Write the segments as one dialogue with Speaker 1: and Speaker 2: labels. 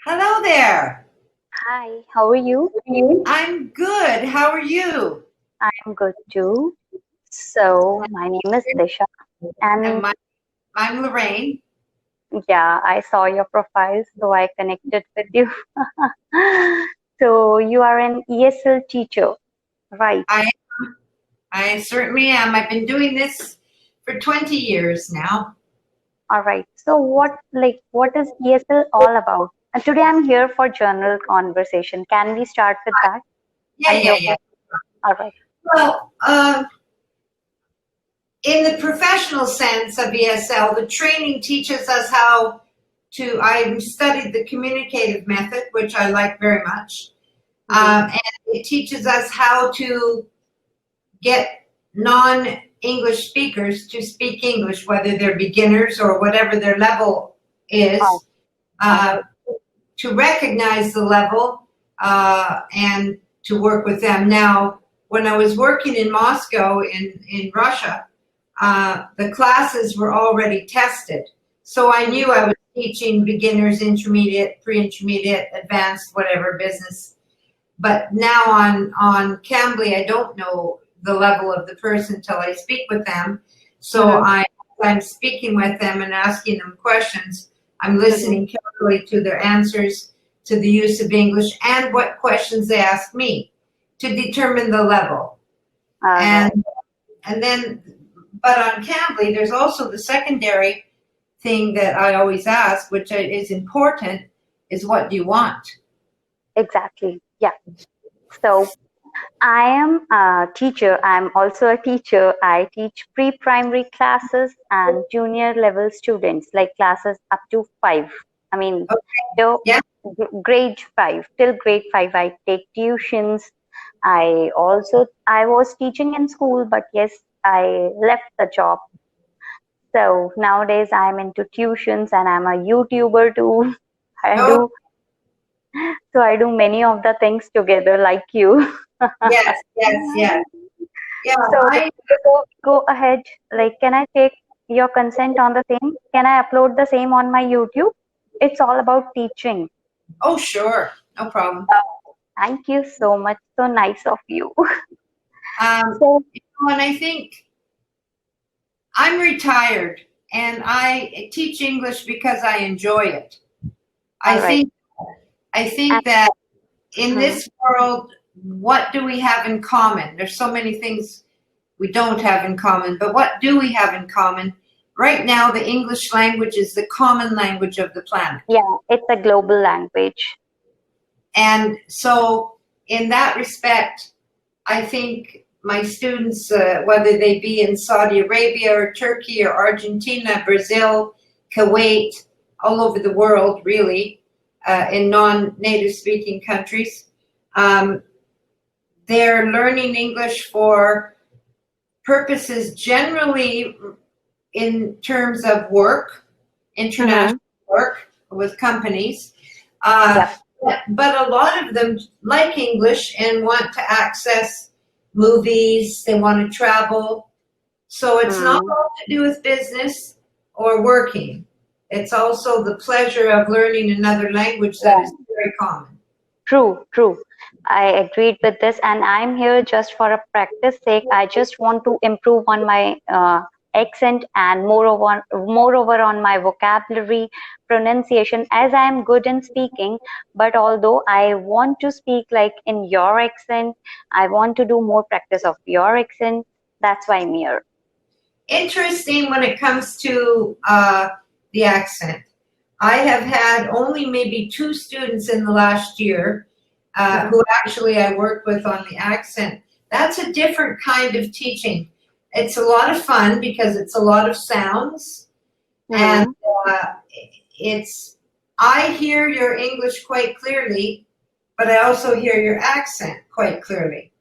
Speaker 1: Hello there.
Speaker 2: Hi, how are you?
Speaker 1: I'm good. How are you?
Speaker 2: I'm good too. So, my name is Disha,
Speaker 1: And
Speaker 2: and
Speaker 1: I'm Lorraine.
Speaker 2: yeah, I saw your profile, so I connected with you. So, you are an ESL teacher, right?
Speaker 1: I I certainly am. I've been doing this for 20 years now.
Speaker 2: All right. So, what is ESL all about? And today I'm here for general conversation. Can we start with that?
Speaker 1: Yeah,
Speaker 2: I'm
Speaker 1: yeah,
Speaker 2: here
Speaker 1: yeah.
Speaker 2: for. All right.
Speaker 1: Well, in the professional sense of ESL, the training teaches us how to. I studied the communicative method, which I like very much,
Speaker 2: Mm-hmm.
Speaker 1: and it teaches us how to get non-English speakers to speak English, whether they're beginners or whatever their level
Speaker 2: All,
Speaker 1: is,
Speaker 2: all
Speaker 1: uh,
Speaker 2: right.
Speaker 1: to recognize the level and to work with them. Now, when I was working in Moscow in Russia, the classes were already tested. So I
Speaker 2: Mm-hmm.
Speaker 1: knew I was teaching beginners, intermediate, pre-intermediate, advanced, whatever business. But now on CAMBLY, I don't know the level of the person till I speak with them. So
Speaker 2: Mm-hmm.
Speaker 1: I'm speaking with them and asking them questions. I'm
Speaker 2: Mm-hmm.
Speaker 1: listening carefully to their answers, to the use of English, and what questions they ask me to determine the level.
Speaker 2: All right.
Speaker 1: And and then, but on CAMBLY, there's also the secondary thing that I always ask, which is important, is what do you want?
Speaker 2: Exactly. Yeah. So, I am a teacher. I'm also a teacher. I teach pre-primary classes and junior level students, like classes up to five. I mean, till
Speaker 1: Yeah.
Speaker 2: grade five. Till grade five, I take tuitions. I was teaching in school, but yes, I left the job. So nowadays I'm into tuitions and I'm a YouTuber too. I
Speaker 1: Oh,
Speaker 2: do I do many of the things together like you.
Speaker 1: yes, yes, yes. Yeah,
Speaker 2: So
Speaker 1: I
Speaker 2: before we go ahead, like, can I take your consent on the same? Can I upload the same on my YouTube? It's all about teaching.
Speaker 1: oh sure, no problem.
Speaker 2: Thank you so much. So nice of you.
Speaker 1: Um,
Speaker 2: So,
Speaker 1: and I think I'm retired and I teach English because I enjoy it. I
Speaker 2: all right.
Speaker 1: think I
Speaker 2: And,
Speaker 1: think that in
Speaker 2: hmm,
Speaker 1: this world, what do we have in common? There's so many things we don't have in common, but what do we have in common? Right now, the English language is the common language of the planet.
Speaker 2: yeah, it's a global language.
Speaker 1: And so, in that respect, I think my students, whether they be in Saudi Arabia or Turkey or Argentina, Brazil, Kuwait, all over the world, really, in non native speaking countries, um, they're learning English for purposes generally in terms of work, international
Speaker 2: Mm-hmm.
Speaker 1: work with companies. Uh,
Speaker 2: Yep.
Speaker 1: but a lot of them like English and want to access movies, they want to travel. So it's not
Speaker 2: Mm.
Speaker 1: all to do with business or working. It's also the pleasure of learning another language that is very common.
Speaker 2: True, true. I agreed with this, and I'm here just for a practice sake. I just want to improve on my accent and moreover on my vocabulary, pronunciation, as I am good in speaking. But although I want to speak like in your accent, I want to do more practice of your accent. That's why I'm here.
Speaker 1: Interesting when it comes to the accent. I have had only maybe two students in the last year
Speaker 2: Mhm.
Speaker 1: who actually I worked with on the accent. That's a different kind of teaching. It's a lot of fun because it's a lot of sounds, and
Speaker 2: Mhm.
Speaker 1: uh, it's. I hear your English quite clearly, but I also hear your accent quite clearly.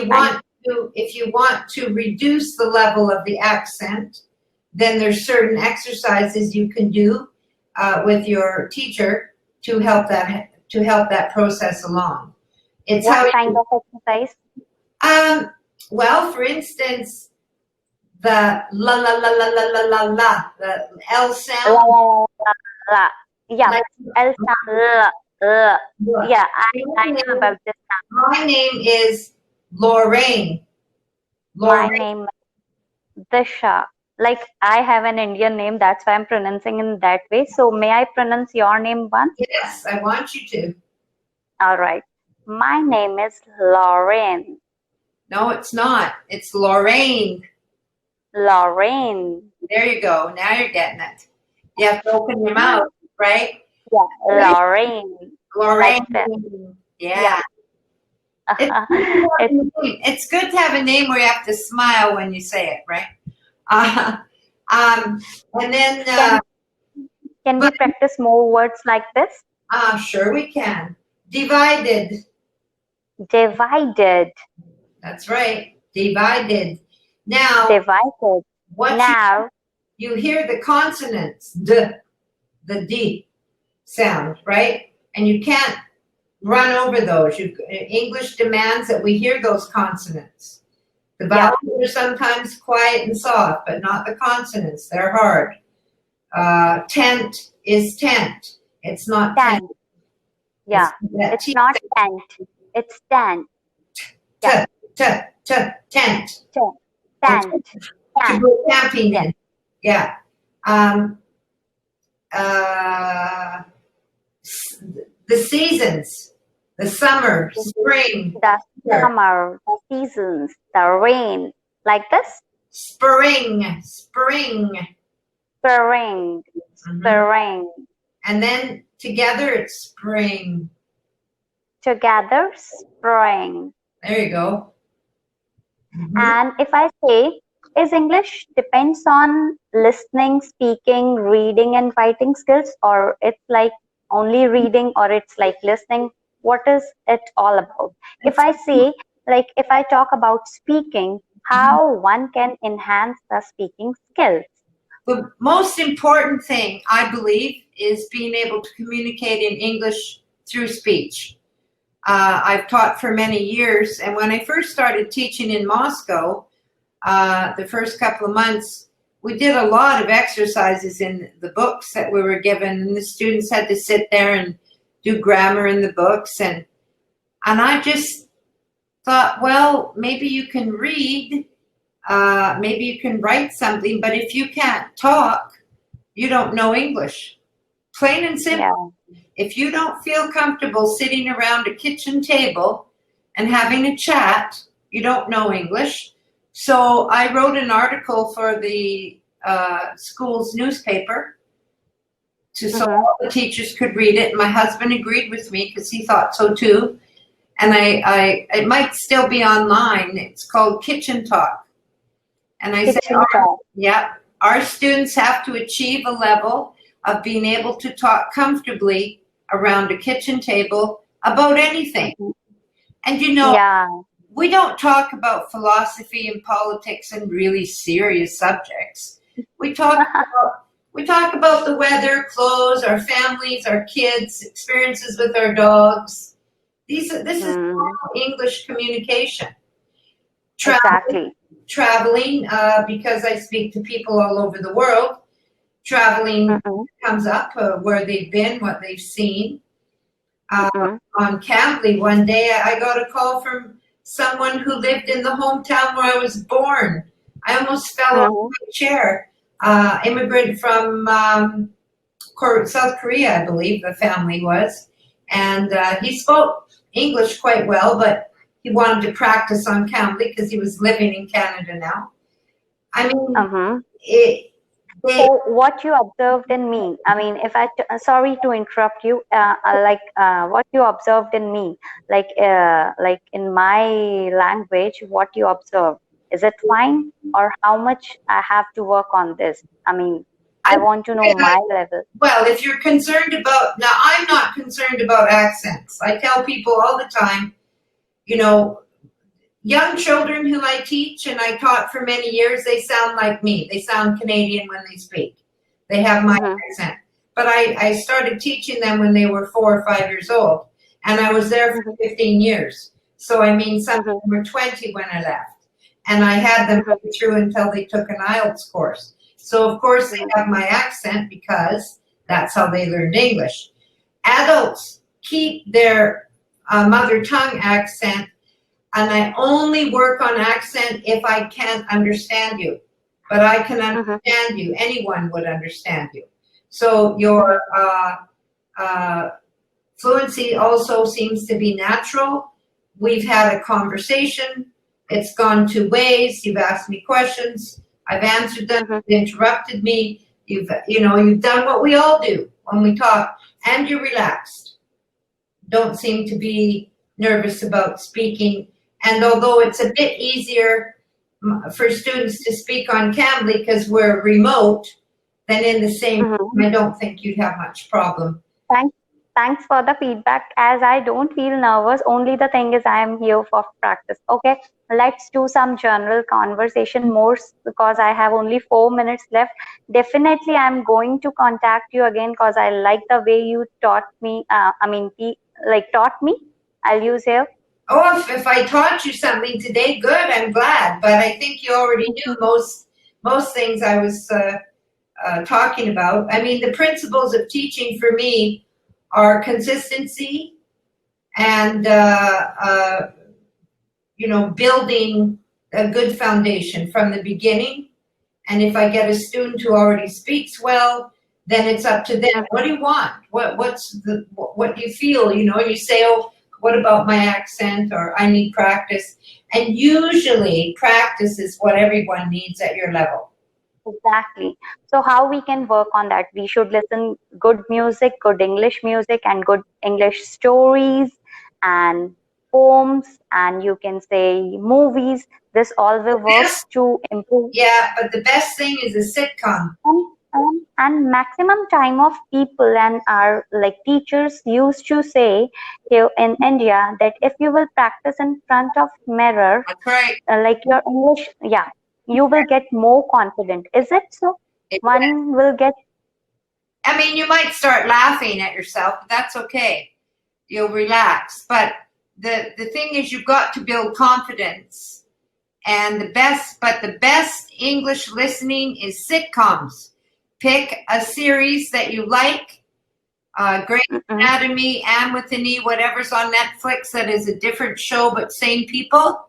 Speaker 2: Thank.
Speaker 1: If you want to reduce the level of the accent, then there's certain exercises you can do with your teacher to help that process along. It's
Speaker 2: What
Speaker 1: how
Speaker 2: kind
Speaker 1: you,
Speaker 2: of exercise?
Speaker 1: well, for instance, the la la la la la la la la, the L
Speaker 2: La
Speaker 1: sound.
Speaker 2: la la la la. Yeah,
Speaker 1: Like,
Speaker 2: L sound.
Speaker 1: look,
Speaker 2: Yeah,
Speaker 1: my
Speaker 2: I know
Speaker 1: name,
Speaker 2: about this sound.
Speaker 1: my name is Lorraine.
Speaker 2: My
Speaker 1: Lorraine,
Speaker 2: name is Disha. Like I have an Indian name, that's why I'm pronouncing in that way. So may I pronounce your name once?
Speaker 1: yes, I want you to.
Speaker 2: All right. My name is Lauren.
Speaker 1: No, it's not. It's Lorraine.
Speaker 2: Lorraine.
Speaker 1: There you go. Now you're getting it. You have to open your mouth, right?
Speaker 2: Yeah, Lorraine. Like
Speaker 1: Lorraine.
Speaker 2: this. Yeah.
Speaker 1: Yeah. It's good to have
Speaker 2: It's
Speaker 1: a name. It's good to have a name where you have to smile when you say it, right? Uh, um, and then,
Speaker 2: can can we
Speaker 1: but
Speaker 2: practice more words like this?
Speaker 1: sure we can. Divided.
Speaker 2: Divided.
Speaker 1: That's right. Divided. Now,
Speaker 2: Divided.
Speaker 1: what
Speaker 2: Now,
Speaker 1: you hear the consonants, the D sound, right? And you can't run over those. English demands that we hear those consonants. The
Speaker 2: yeah,
Speaker 1: vowels are sometimes quiet and soft, but not the consonants. They're hard. Tent is tent. It's not tent.
Speaker 2: tent. Yeah,
Speaker 1: That
Speaker 2: it's
Speaker 1: T
Speaker 2: not tent. It's tent.
Speaker 1: t
Speaker 2: Yeah,
Speaker 1: t t tent.
Speaker 2: tent.
Speaker 1: And
Speaker 2: Tent.
Speaker 1: to
Speaker 2: Tent.
Speaker 1: go camping
Speaker 2: Yeah.
Speaker 1: in. Yeah. Um, uh, the seasons, the summer, spring,
Speaker 2: The
Speaker 1: winter,
Speaker 2: summer, the seasons, the rain. Like this?
Speaker 1: spring, spring.
Speaker 2: Spring.
Speaker 1: Mhm.
Speaker 2: Spring.
Speaker 1: And then together it's spring.
Speaker 2: Together, spring.
Speaker 1: There you go. Mhm.
Speaker 2: And if I say, is English depends on listening, speaking, reading, and writing skills, or it's like only reading, or it's like listening? What is it all about? If I say, like, if I talk about speaking, how one can enhance the speaking skills?
Speaker 1: The most important thing, I believe, is being able to communicate in English through speech. I've taught for many years, and when I first started teaching in Moscow, the first couple of months, we did a lot of exercises in the books that we were given, and the students had to sit there and do grammar in the books, and I just thought, well, maybe you can read, maybe you can write something, but if you can't talk, you don't know English. Plain and
Speaker 2: Yeah.
Speaker 1: simple. If you don't feel comfortable sitting around a kitchen table and having a chat, you don't know English. So I wrote an article for the school's newspaper so
Speaker 2: Mm-hmm.
Speaker 1: all the teachers could read it. My husband agreed with me because he thought so too. And it might still be online. It's called Kitchen Talk. And I said,
Speaker 2: Kitchen talk.
Speaker 1: yeah, our students have to achieve a level of being able to talk comfortably around a kitchen table about anything.
Speaker 2: Mhm.
Speaker 1: And
Speaker 2: Yeah.
Speaker 1: we don't talk about philosophy and politics and really serious subjects. We talk about the weather, clothes, our families, our kids, experiences with our dogs. This is
Speaker 2: Mm,
Speaker 1: normal English communication.
Speaker 2: exactly.
Speaker 1: Traveling, because I speak to people all over the world. Traveling
Speaker 2: Mm-hmm.
Speaker 1: comes up, where they've been, what they've seen.
Speaker 2: Mm-hmm.
Speaker 1: On CAMBLY one day, I got a call from someone who lived in the hometown where I was born. I almost fell off
Speaker 2: Mm-hmm.
Speaker 1: my chair. Immigrant from South Korea, I believe the family was. And he spoke English quite well, but he wanted to practice on CAMBLY because he was living in Canada now. I mean,
Speaker 2: Mm-hmm.
Speaker 1: it, they,
Speaker 2: So what you observed in me, I mean, if sorry to interrupt you, like what you observed in me, like in my language, what you observed, is it fine, or how much I have to work on this? I mean, I
Speaker 1: I,
Speaker 2: want to know my level.
Speaker 1: well, if you're concerned about, now I'm not concerned about accents. I tell people all the time, you know, young children who I teach and I taught for many years, they sound like me. They sound Canadian when they speak. They have my
Speaker 2: Mm-hmm.
Speaker 1: accent. But I started teaching them when they were 4 or 5 years old. And I was there for
Speaker 2: Mm-hmm.
Speaker 1: 15 years. So I mean, some of
Speaker 2: Mm-hmm.
Speaker 1: them were 20 when I left. And I had them
Speaker 2: Mm-hmm.
Speaker 1: go through until they took an IELTS course. So of course they
Speaker 2: Mm-hmm.
Speaker 1: have my accent because That's how they learned English. Adults keep their mother tongue accent, and I only work on accent if I can't understand you. But I can understand you. Anyone would understand you. So your fluency also seems to be natural. We've had a conversation. It's gone two ways. You've asked me questions. I've answered them. You've interrupted me. You've done what we all do when we talk, and you're relaxed. Don't seem to be nervous about speaking. And although it's a bit easier for students to speak on CAMBLY because we're remote than in the same room, I don't think you'd have much problem.
Speaker 2: Thanks for the feedback. As I don't feel nervous, only the thing is I am here for practice. Okay, let's do some general conversation more because I have only 4 minutes left. Definitely, I'm going to contact you again because I like the way you taught me. Taught me. I'll use here.
Speaker 1: Oh, if I taught you something today, good. I'm glad. But I think you already knew most things I was talking about. I mean, the principles of teaching for me are consistency and building a good foundation from the beginning. And if I get a student who already speaks well, then it's up to them. What do you want? What do you feel? You say, oh, what about my accent? Or I need practice. And usually practice is what everyone needs at your level.
Speaker 2: Exactly. So how we can work on that? We should listen good music, good English music, and good English stories and poems, and you can say movies. This all will work to improve.
Speaker 1: Yeah, but the best thing is a sitcom.
Speaker 2: And maximum time of people and our teachers used to say here in India that if you will practice in front of mirror,
Speaker 1: that's right.
Speaker 2: Your English, you will get more confident. Is it so? One will get.
Speaker 1: I mean, you might start laughing at yourself, but that's okay. You'll relax. But the thing is, you've got to build confidence. And the best English listening is sitcoms. Pick a series that you like. Grey's Anatomy, Anne with an E, whatever's on Netflix that is a different show but same people.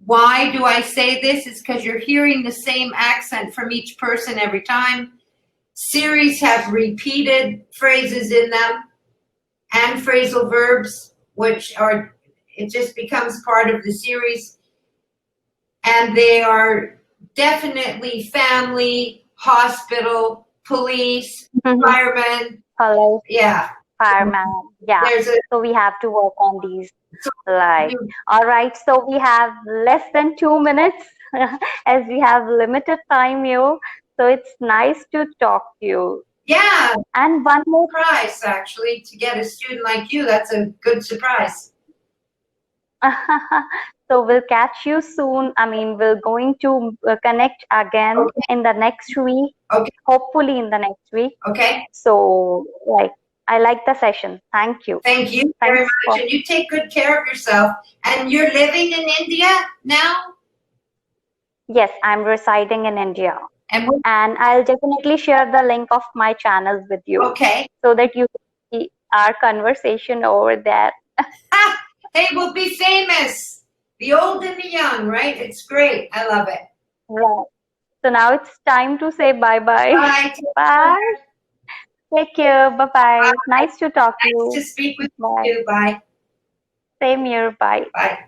Speaker 1: Why do I say this? Is because you're hearing the same accent from each person every time. Series have repeated phrases in them and phrasal verbs, it just becomes part of the series. And they are definitely family, hospital, police, firemen.
Speaker 2: Hello.
Speaker 1: Yeah.
Speaker 2: Fireman. Yeah. So we have to work on these. All right. So we have less than 2 minutes as we have limited time here. So it's nice to talk to you.
Speaker 1: Yeah.
Speaker 2: And one more
Speaker 1: surprise, actually, to get a student like you. That's a good surprise.
Speaker 2: So we'll catch you soon. I mean, we're going to connect again in the next week.
Speaker 1: Okay.
Speaker 2: Hopefully in the next week.
Speaker 1: Okay.
Speaker 2: So I like the session. Thank you.
Speaker 1: Thank you very much. And you take good care of yourself. And you're living in India now?
Speaker 2: Yes, I'm residing in India.
Speaker 1: And
Speaker 2: I'll definitely share the link of my channel with you.
Speaker 1: Okay.
Speaker 2: So that you can see our conversation over there.
Speaker 1: Hey, we'll be famous. The old and the young, right? It's great. I love it.
Speaker 2: Right. So now it's time to say bye-bye.
Speaker 1: Bye.
Speaker 2: Bye. Take care. Bye-bye. Nice to talk to you.
Speaker 1: Nice to speak with you. Bye.
Speaker 2: Same here. Bye.
Speaker 1: Bye.